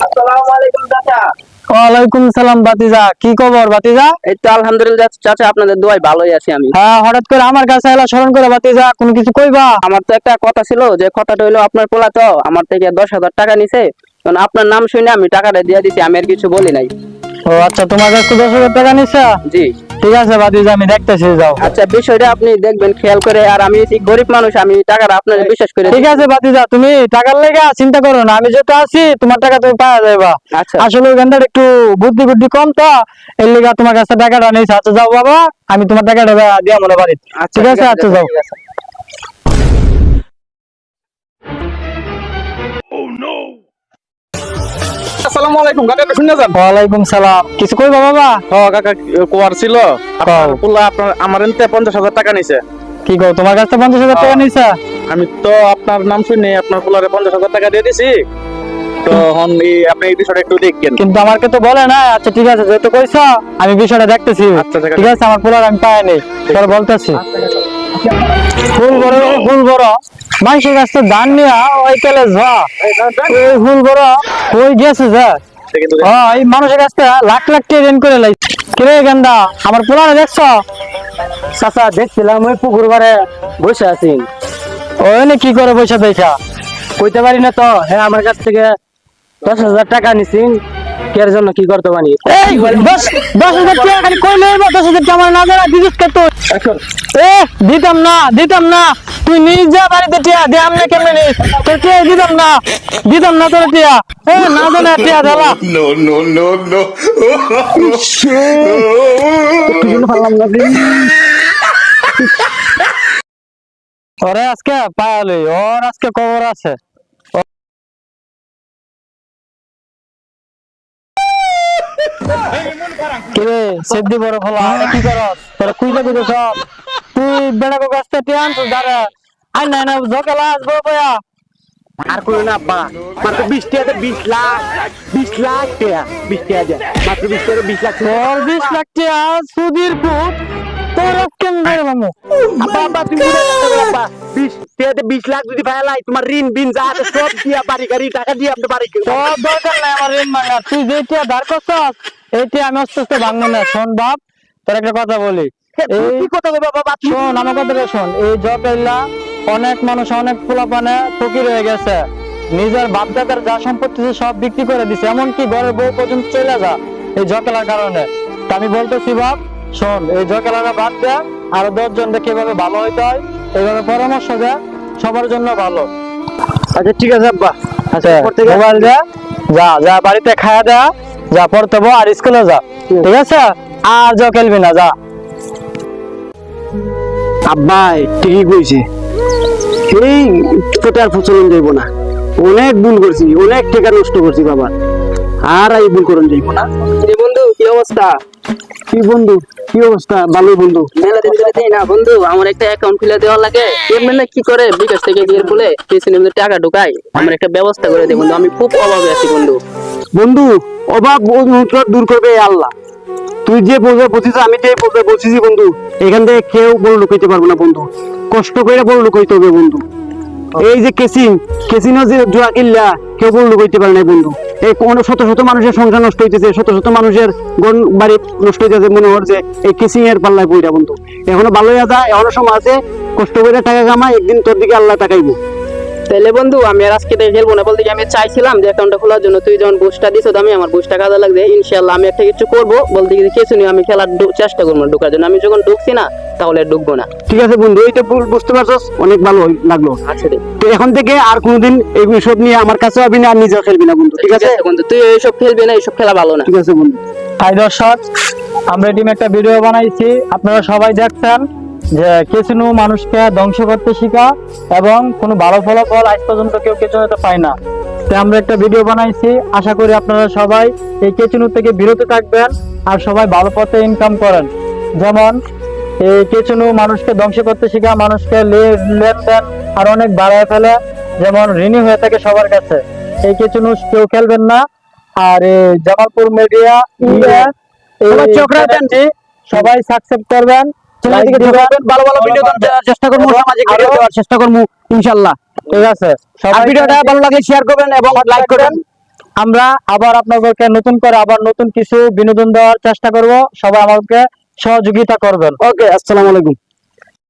আসসালামু আলাইকুম চাচা। ওয়ালাইকুম সালাম ভাতিজা, কি খবর ভাতিজা? এই তো আলহামদুলিল্লাহ চাচা, আপনাদের দোয়ায় ভালোই আছি আমি। হ্যাঁ, হঠাৎ করে আমার কাছে এলা স্মরণ করে ভাতিজা, কোনো কিছু কইবা? আমার তো একটা কথা ছিল, যে কথাটা হইলো আপনার পোলা তো আমার থেকে 10,000 টাকা নিছে, কারণ আপনার নাম শুনে আমি টাকাটা দিয়ে দিছি, আমি আর কিছু বলি নাই। ও আচ্ছা, তোমার কাছে 10,000 টাকা নিছা? জি ঠিক আছে ভাতিজা, আমি দেখতেছি, যাও। আচ্ছা, বিষয়টা আপনি দেখবেন খেয়াল করে। আর আমি গরিব মানুষ, আমি টাকাটা আপনার বিশ্বাস করে ঠিক আছে ভাতিজা, তুমি টাকার লেগে চিন্তা করো না, আমি যেটা আছি তোমার টাকা তুমি পাওয়া যাইবা। আচ্ছা আসলে ওখানটার একটু বুদ্ধি বুদ্ধি কম তো, এর লেগে তোমার কাছে টাকাটা নিয়েছে। আচ্ছা যাও বাবা, আমি তোমার টাকাটা দিয়া মনে পারি। আচ্ছা ঠিক আছে, আচ্ছা যাও। ঠিক আছে। আসসালামু আলাইকুম কাকা, শুনে যান। ওয়ালাইকুম সালাম, কিছু কইবা বাবা? ও কাকা, কোয়ার ছিল আপনার পোলা আপনার আমার এনতে 50,000 টাকা নিছে। কি কও, তোমার কাছে 50,000 টাকা নিছা? আমি তো আপনার নাম শুনে আপনার পোলারে 50,000 টাকা দিয়ে দিছি। তো হন আপনি এই বিষয়টা একটু দেখেন। কিন্তু আমাকে তো বলে না। আচ্ছা ঠিক আছে, যেহেতু কইছো আমি বিষয়টা দেখতেছি। আচ্ছা, ঠিক আছে। ঠিক আছে, আমার পোলার আমি পাই নাই, তোর বলতেছি। ফুল বড় ফুল বড় মানুষের কাছ থেকে ধান নিয়া ওই তেলে ঝা, ওই ফুল বড় ওই গেছে যা। এই মানুষের কাছ থেকে লাখ লাখ টাকা ঋণ করে লাই। কিরে গেন্দা, আমার পোলারে দেখছো? চাচা দেখছিলাম ওই পুকুর পাড়ে বসে আছি। ওই নে কি করে পয়সা দেখা কইতে পারি না তো, হ্যাঁ আমার কাছ থেকে 10,000 টাকা নিছি, কের জন্য কি করতে পারি। এই 10,000 টাকা খালি কইলে 10,000 টাকা আমার না জানা দিছিস কত? এ দিতাম না, দিতাম না, তুই নিজ যা বাড়িতে টিয়া দে, আমনে কেমনে নিস তোর টিয়া দিতাম না, দিতাম না তোর টিয়া। এ না জানা টিয়া দেলা। No, no, no, no. ওরে আজকে পায়ালি, ওর আজকে খবর আছে। কিরে সিদ্ধি বড় ফলা, কি করস তোরা? কুইলা কইতে সব তুই বেড়া কো কাছে টিয়া আনছিস দাঁড়া। আই না না ঝকেলা আসবো বয়া। আর কই না আব্বা, মাত্র 20 টাকাতে 20 লাখ, 20 লাখ টাকা, 20 টাকা দেন মাত্র 20 টাকা, 20 লাখ। তোর 20 লাখ টাকা সুদির পুত, তোর কেন ধরে মামু? আব্বা আব্বা তুমি বুঝে যাচ্ছ না আব্বা, 20 টাকাতে 20 লাখ যদি পাইলাই, তোমার ঋণ বিন যা আছে সব দিয়া বাড়ি গাড়ি টাকা দিয়ে আপনি বাড়ি তোর দরকার নাই আমার ঋণ মাঙ্গার। তুই যে টিয়া ধার করছস এইটি আমি আস্তে আস্তে ভাঙবো না। শোন বাপ, তোর একটা কথা বলি। এই কি কথা কইবা বাবা? শোন আমার কথাটা শোন। এই জকাইলা অনেক মানুষ, অনেক পোলাপানে ফকির হয়ে গেছে, নিজের বাপ দাদার যা সম্পত্তি ছিল সব বিক্রি করে দিছে, এমনকি ঘরের বউ পর্যন্ত চলে যা এই জকেলার কারণে। তা আমি বলতেছি বাপ, শোন, এই জকেলাটা বাদ দে, আরো 10 জনকে কিভাবে ভালো হইতে হয় এইভাবে পরামর্শ দে, সবার জন্য ভালো। আচ্ছা ঠিক আছে আব্বা। আচ্ছা মোবাইল দে, যা যা বাড়িতে খাওয়া দে, যা পড়তে বো আর স্কুলে যা, ঠিক আছে? আর যা খেলবি না, যা। আব্বা ঠিকই কইছে, এই তোতে আর প্রচলন যাইব না। অনেক ভুল করছি, অনেক টাকা নষ্ট করছি বাবা, আর এই ভুল করন যাইব না। বন্ধু কি অবস্থা? কি বন্ধু, কি অবস্থা? ভালো বন্ধু। মেলা দিন ধরে দেই না বন্ধু, আমার একটা অ্যাকাউন্ট খুলে দেওয়া লাগে। এমনি কি করে বিকাশ থেকে গিয়ে বলে পেছনে টাকা ঢুকাই, আমার একটা ব্যবস্থা করে দে বন্ধু, আমি খুব অভাবে আছি বন্ধু। বন্ধু অভাব দূর করবে আল্লাহ। তুই যে বলবে বলছিস, আমি যে বলবে বলছিস বন্ধু, এখান থেকে কেউ বড় লোক হইতে পারবো না বন্ধু, কষ্ট করে বড় লোক হইতে হবে বন্ধু। এই যে কেসিনো যে জুয়া কিল্লা, কেউ বড় লোক হইতে পারে না বন্ধু। এই কোনো শত শত মানুষের সংসার নষ্ট হইতেছে, শত শত মানুষের গন বাড়ি নষ্ট হইতেছে, মনে হচ্ছে যে এই কেসিং এর পাল্লায় পড়া বন্ধু। এখনো ভালো যা, এখনো সময় আছে, কষ্ট করে টাকা কামাই, একদিন তোর দিকে আল্লাহ তাকাইবো। তাহলে বন্ধু আমি আর আজকে থেকে খেলবো না, বলতে কি আমি চাইছিলাম যে অ্যাকাউন্টটা খোলার জন্য, তুই যখন বুস্টটা দিছো, আমি আমার বুস্টটা কাজে লাগবে ইনশাআল্লাহ। আমি একটা কিছু করবো, বলতে কি কিছু নিয়ে আমি খেলার চেষ্টা করবো ঢোকার জন্য। আমি যখন ঢুকছি না, তাহলে ঢুকবো না। ঠিক আছে বন্ধু, এইটা বুঝতে পারছস, অনেক ভালো লাগলো। আচ্ছা তো এখন থেকে আর কোনোদিন এইসব নিয়ে আমার কাছে আবি না, আর নিজেও খেলবি না বন্ধু, ঠিক আছে বন্ধু? তুই এইসব খেলবি না, এইসব খেলা ভালো না, ঠিক আছে বন্ধু? হাই দর্শক, আমরা টিম একটা ভিডিও বানাইছি, আপনারা সবাই দেখছেন যে কেসিনো মানুষকে ধ্বংস করতে শিখা এবং কোনো ভালো ফলাফল আজ পর্যন্ত কেউ কেচিনোতে পায় না। তাই আমরা একটা ভিডিও বানাইছি, আশা করি আপনারা সবাই এই কেচিনো থেকে বিরত থাকবেন আর সবাই ভালো পথে ইনকাম করেন। যেমন এই কেচিনো মানুষকে ধ্বংস করতে শিখা, মানুষকে লেনদেন আর অনেক বাড়ায় ফেলে, যেমন ঋণী হয়ে থাকে সবার কাছে। এই কেচিনো কেউ খেলবেন না। আর জামালপুর মিডিয়া সবাই সাবস্ক্রাইব করবেন, চ্যানেলটিকে Like দিবেন, ভালো ভালো ভিডিও দেওয়ার চেষ্টা করবো, এবং সামাজিক ভিডিও আরো- দেওয়ার চেষ্টা করবো ইনশাআল্লাহ। ঠিক আছে, আর সবাই ভিডিওটা ভালো লাগলে শেয়ার করবেন এবং লাইক করবেন। আমরা আবার আপনাদেরকে নতুন করে আবার নতুন কিছু বিনোদন দেওয়ার চেষ্টা করব, সবাই আমাদেরকে সহযোগিতা করবেন। ওকে, আসসালামু আলাইকুম।